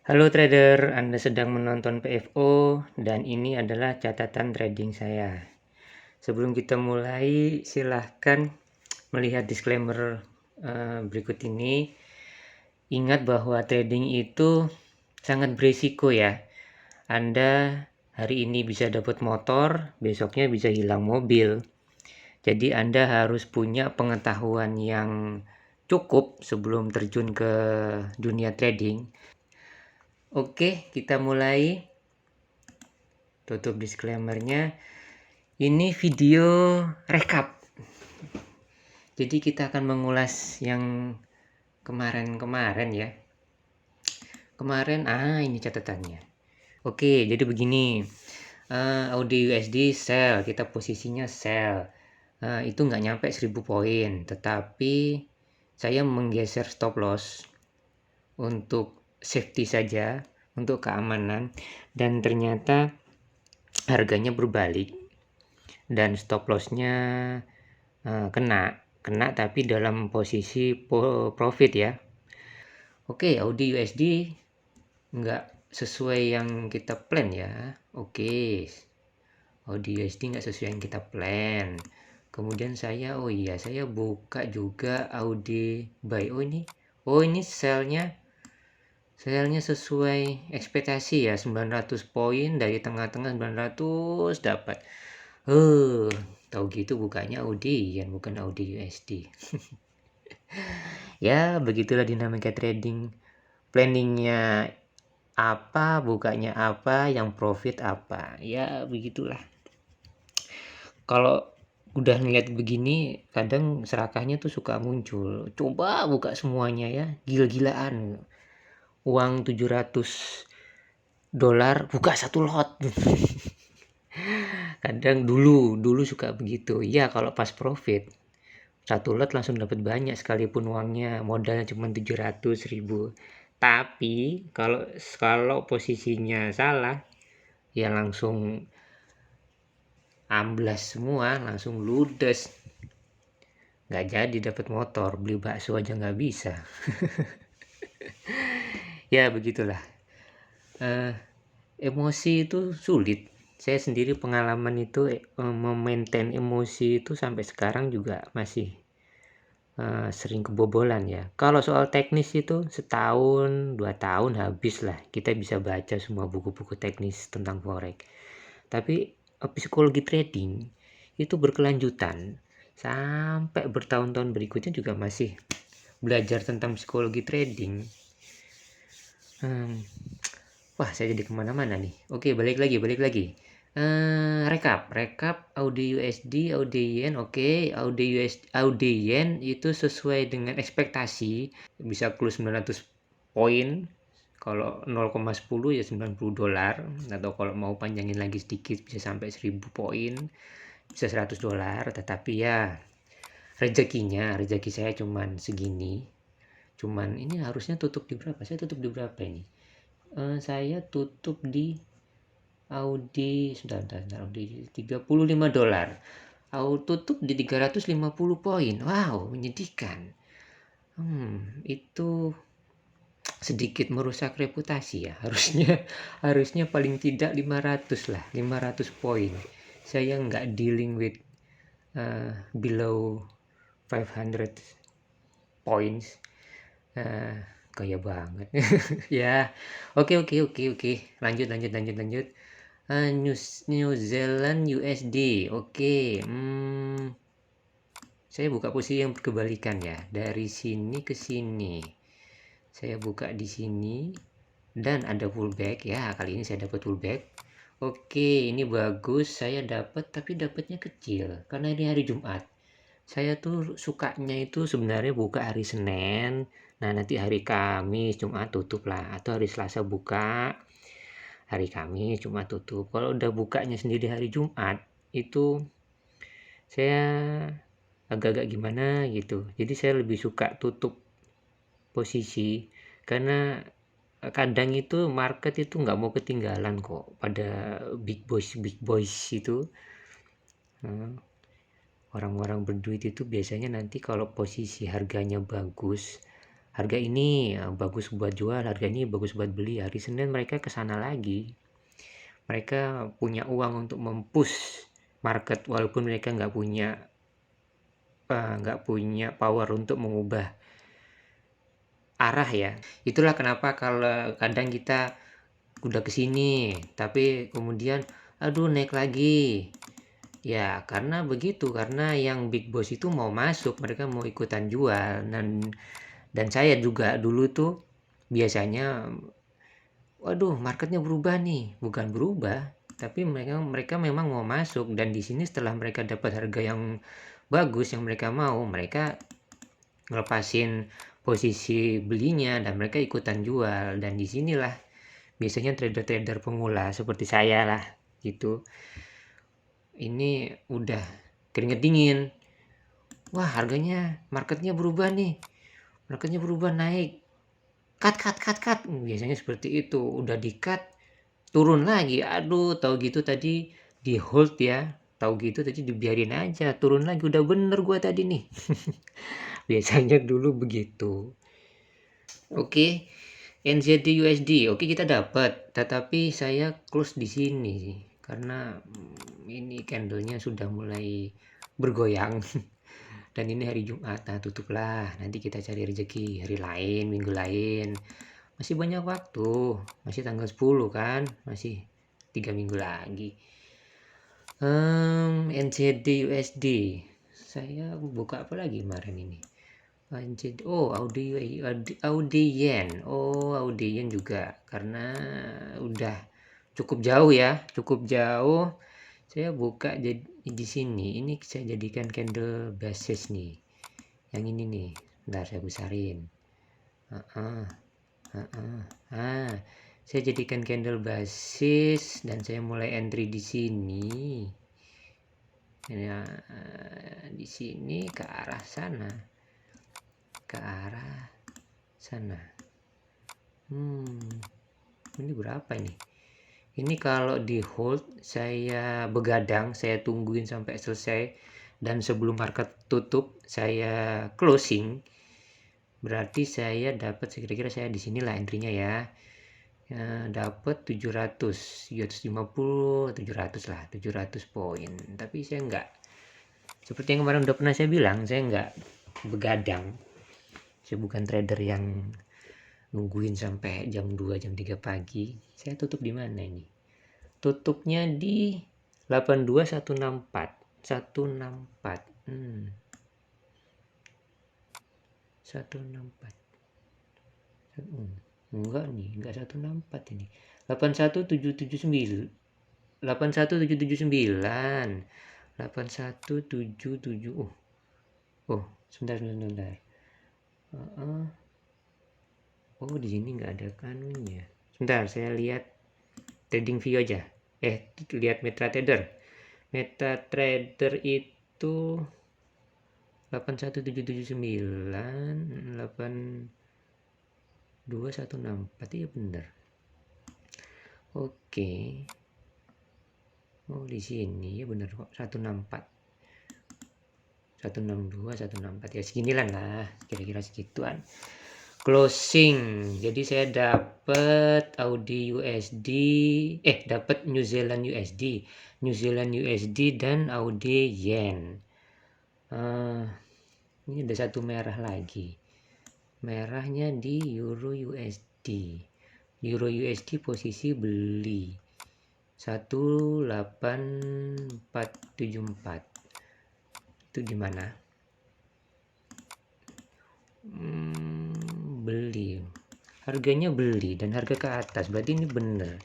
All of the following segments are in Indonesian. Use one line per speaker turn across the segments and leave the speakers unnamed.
Halo trader, Anda sedang menonton PFO dan ini adalah catatan trading saya. Sebelum kita mulai, silahkan melihat disclaimer berikut ini. Ingat bahwa trading itu sangat berisiko ya. Anda hari ini bisa dapat motor, besoknya bisa hilang mobil. Jadi Anda harus punya pengetahuan yang cukup sebelum terjun ke dunia trading. Oke, kita mulai. Tutup disclaimernya. Ini video rekap. Jadi kita akan mengulas yang kemarin-kemarin ya. Kemarin, ini catatannya. Oke, jadi begini. Audi USD sell, kita posisinya sell. Itu nggak nyampe 1000 poin, tetapi saya menggeser stop loss untuk safety saja, untuk keamanan, dan ternyata harganya berbalik dan stop lossnya kena tapi dalam posisi profit ya. Oke, Audi USD nggak sesuai yang kita plan ya. Oke, Audi USD nggak sesuai yang kita plan. Kemudian saya buka juga Audi buy. Ini selnya sesuai ekspektasi ya, 900 poin dari tengah-tengah 900 dapat. Tahu gitu bukanya Audi bukan Audi USD. Ya, begitulah dinamika trading. Planningnya apa, bukanya apa, yang profit apa. Ya, begitulah. Kalau udah ngeliat begini, kadang serakahnya tuh suka muncul. Coba buka semuanya ya, gila-gilaan. Uang 700 dolar buka satu lot. Kadang dulu suka begitu. Ya, kalau pas profit satu lot langsung dapat banyak sekalipun uangnya modalnya cuma 700.000. Tapi kalau posisinya salah ya langsung amblas semua, langsung ludes. Nggak jadi dapat motor, beli bakso aja nggak bisa. Ya begitulah. Emosi itu sulit. Saya sendiri pengalaman itu memaintain emosi itu sampai sekarang juga masih sering kebobolan ya. Kalau soal teknis itu setahun 2 tahun habis lah kita bisa baca semua buku-buku teknis tentang forex. Tapi psikologi trading itu berkelanjutan sampai bertahun-tahun berikutnya juga masih belajar tentang psikologi trading. Wah, saya jadi kemana-mana nih. Oke, balik lagi. Rekap Audi USD, Audi Yen. Oke, Audi Yen itu sesuai dengan ekspektasi, bisa close 900 poin. Kalau 0,10 ya 90 dolar, atau kalau mau panjangin lagi sedikit bisa sampai 1000 poin, bisa 100 dolar. Tetapi ya rezeki saya cuman segini. Cuman ini harusnya tutup di berapa? Saya tutup di berapa ini? Saya tutup di Audi Audi 35 dolar. Tutup di 350 poin. Wow, menyedihkan. Itu sedikit merusak reputasi ya. Harusnya paling tidak 500 lah, 500 poin. Saya nggak dealing with below 500 points. Kaya banget. Ya, oke. Lanjut. New Zealand USD. Oke. Saya buka posisi yang berkebalikan ya. Dari sini ke sini. Saya buka di sini dan ada pullback ya. Kali ini saya dapat pullback. Oke, ini bagus. Saya dapat, tapi dapatnya kecil karena ini hari Jumat. Saya tuh sukanya itu sebenarnya buka hari Senin. Nah, nanti hari Kamis, Jumat tutup lah. Atau hari Selasa buka, hari Kamis, Jumat tutup. Kalau udah bukanya sendiri hari Jumat, itu saya agak-agak gimana gitu. Jadi saya lebih suka tutup posisi karena kadang itu market itu nggak mau ketinggalan kok pada big boys itu. Orang-orang berduit itu biasanya nanti kalau posisi harganya bagus, harga ini bagus buat jual, harga ini bagus buat beli. Hari Senin mereka ke sana lagi. Mereka punya uang untuk mempush market walaupun mereka nggak punya power untuk mengubah arah ya. Itulah kenapa kalau kadang kita udah kesini tapi kemudian aduh naik lagi. Ya karena begitu, karena yang big boss itu mau masuk, mereka mau ikutan jual. Dan saya juga dulu tuh biasanya waduh marketnya berubah nih, bukan berubah, tapi mereka memang mau masuk. Dan di sini setelah mereka dapat harga yang bagus yang mereka mau, mereka ngelepasin posisi belinya dan mereka ikutan jual. Dan disinilah biasanya trader-trader pemula seperti saya lah gitu, ini udah keringet dingin, wah harganya marketnya berubah nih, marketnya berubah naik, cut, biasanya seperti itu. Udah di cut turun lagi, aduh tahu gitu tadi di hold ya, tahu gitu tadi dibiarin aja, turun lagi, udah bener gua tadi nih. Biasanya dulu begitu. Oke, NZD USD, oke kita dapat, tetapi saya close di sini sih, karena ini candlenya sudah mulai bergoyang. Dan ini hari Jumat, nah tutuplah, nanti kita cari rezeki hari lain, minggu lain, masih banyak waktu, masih tanggal 10 kan, masih 3 minggu lagi. NZD USD, saya buka apa lagi kemarin ini, oh Audi Yen, Audi Yen juga, karena udah cukup jauh ya, cukup jauh. Saya buka di sini, ini saya jadikan candle basis nih, yang ini nih, bentar saya besarin. Saya jadikan candle basis dan saya mulai entry di sini. Ya, di sini ke arah sana, ini berapa ini? Ini kalau di hold saya begadang, saya tungguin sampai selesai, dan sebelum market tutup saya closing, berarti saya dapat kira-kira, saya di sinilah entry-nya ya. Dapat 700, 750, 700 lah, 700 poin. Tapi saya enggak, seperti yang kemarin udah pernah saya bilang, saya enggak begadang. Saya bukan trader yang nungguin sampai jam 2, jam 3 pagi. Saya tutup di mana ini? Tutupnya di 82164. 164. 164. Enggak nih, enggak 164 ini. 81779. 81779. 8177. Sebentar. Di sini nggak ada kanunnya. Sebentar, saya lihat trading view aja. Lihat MetaTrader. MetaTrader itu 81779, 82164, ya benar. Oke. Di sini ya benar kok, 164. 162, 164, ya seginilah lah, kira-kira segituan. Closing, jadi saya dapat Audi USD, dapat New Zealand USD dan Audi Yen. Ini ada satu merah lagi, merahnya di Euro USD. Euro USD posisi beli 18474. Itu gimana? Beli, harganya beli dan harga ke atas, berarti ini benar.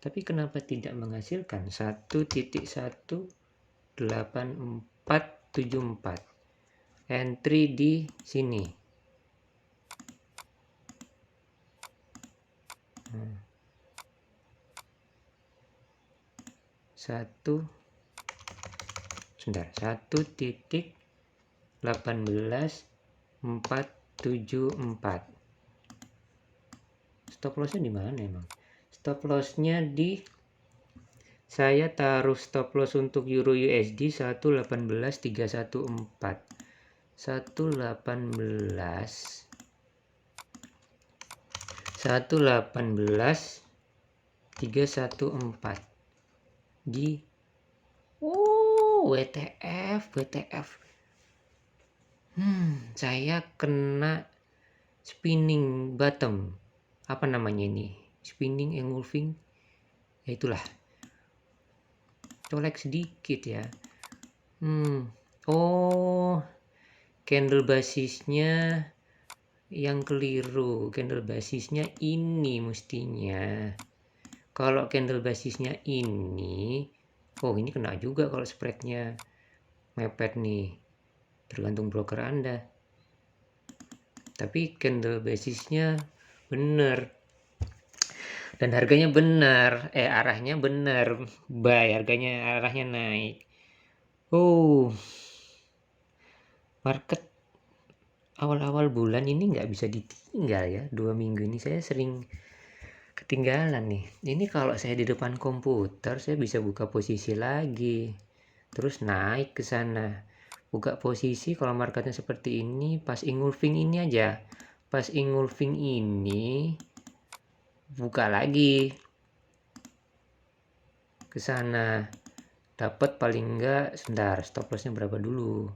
Tapi kenapa tidak menghasilkan 1.1474 entry di sini? Sebentar, 1.18474. Stop lossnya di mana emang? Stop lossnya di, saya taruh stop loss untuk Euro USD 1.18314. 1.18 118.314 di WTF. Saya kena spinning bottom, apa namanya ini, spinning engulfing ya, itulah, colek sedikit ya. Candle basisnya yang keliru, candle basisnya ini mestinya. Kalau candle basisnya ini, ini kena juga kalau spreadnya mepet nih, tergantung broker Anda. Tapi candle basisnya bener dan harganya benar, arahnya benar, buy, harganya arahnya naik. Market awal-awal bulan ini nggak bisa ditinggal ya. 2 minggu ini saya sering ketinggalan nih. Ini kalau saya di depan komputer saya bisa buka posisi lagi, terus naik ke sana, buka posisi. Kalau marketnya seperti ini, pas engulfing ini aja, pas engulfing ini buka lagi ke sana, dapat paling enggak, sebentar, stop lossnya berapa dulu.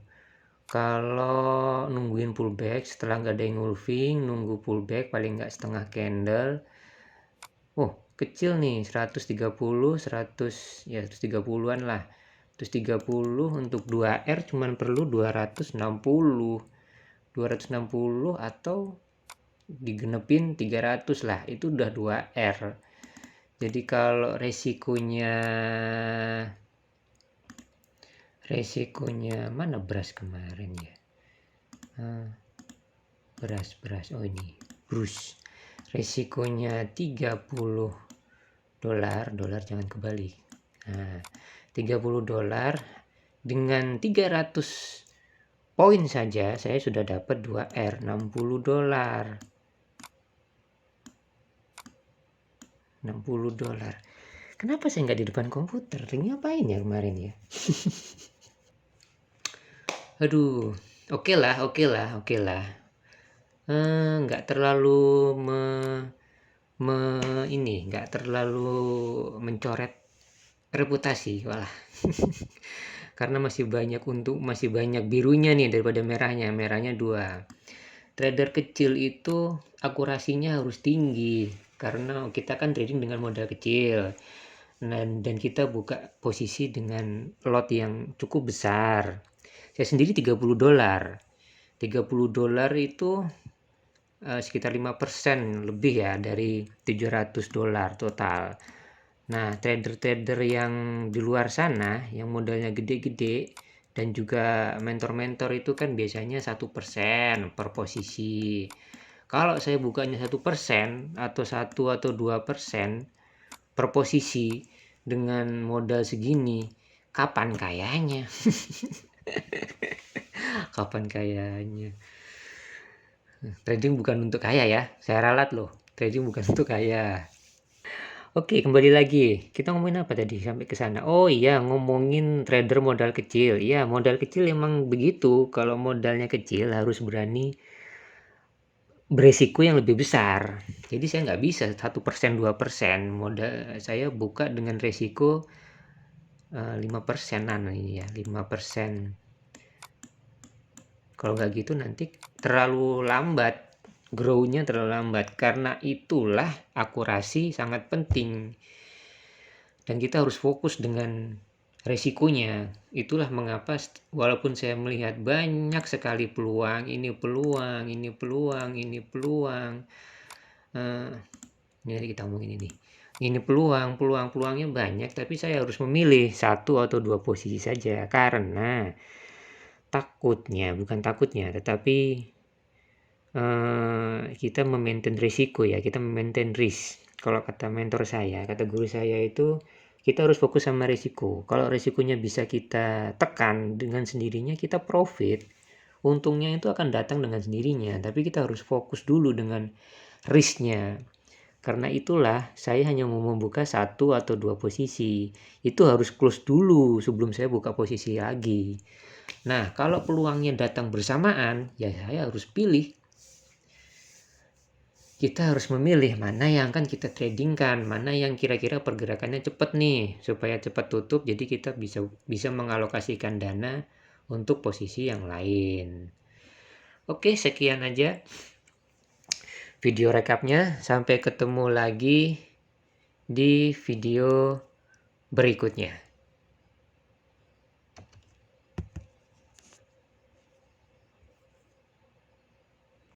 Kalau nungguin pullback, setelah nggak ada engulfing, nunggu pullback paling nggak setengah candle. Kecil nih, 130, 100 ya, 130-an lah. 130 untuk 2R cuman perlu 260 atau digenepin 300 lah, itu udah 2R. Jadi kalau resikonya mana beras kemarin ya, beras ini Bruce, resikonya 30 dolar jangan kebalik. $30 dengan 300 poin saja saya sudah dapat 2R, $60. Kenapa saya nggak di depan komputer? Ngapain ya kemarin ya? Aduh, oke lah. Nggak terlalu nggak terlalu mencoret reputasi, karena masih banyak birunya nih daripada merahnya. Merahnya 2. Trader kecil itu akurasinya harus tinggi karena kita kan trading dengan modal kecil, dan kita buka posisi dengan lot yang cukup besar. Saya sendiri $30 itu sekitar 5% lebih ya dari $700 total. Nah, trader-trader yang di luar sana yang modalnya gede-gede dan juga mentor-mentor itu kan biasanya 1% per posisi. Kalau saya bukanya 1% atau 1 atau 2% per posisi dengan modal segini, kapan kayanya? Kapan kayanya? Trading bukan untuk kaya ya, saya ralat loh. Trading bukan untuk kaya. Oke, kembali lagi. Kita ngomongin apa tadi sampai ke sana? Oh iya, ngomongin trader modal kecil. Iya, modal kecil emang begitu. Kalau modalnya kecil harus berani beresiko yang lebih besar. Jadi saya nggak bisa 1%, 2%. Modal saya buka dengan resiko 5%-an ini ya, 5%. Kalau nggak gitu nanti terlalu lambat, grow-nya terlalu lambat. Karena itulah akurasi sangat penting dan kita harus fokus dengan resikonya. Itulah mengapa walaupun saya melihat banyak sekali peluang, ini peluang, ini kita ngomongin ini peluangnya banyak, tapi saya harus memilih 1 atau 2 posisi saja karena tetapi kita memaintain risiko ya, kita memaintain risk. Kalau kata mentor saya, kata guru saya itu, kita harus fokus sama risiko. Kalau risikonya bisa kita tekan dengan sendirinya, kita profit. Untungnya itu akan datang dengan sendirinya, tapi kita harus fokus dulu dengan risknya. Karena itulah saya hanya mau membuka 1 atau 2 posisi. Itu harus close dulu sebelum saya buka posisi lagi. Nah, kalau peluangnya datang bersamaan, ya saya harus pilih. kita harus memilih mana yang akan kita tradingkan, mana yang kira-kira pergerakannya cepat nih, supaya cepat tutup, jadi kita bisa mengalokasikan dana untuk posisi yang lain. Oke, sekian aja video rekapnya. Sampai ketemu lagi di video berikutnya.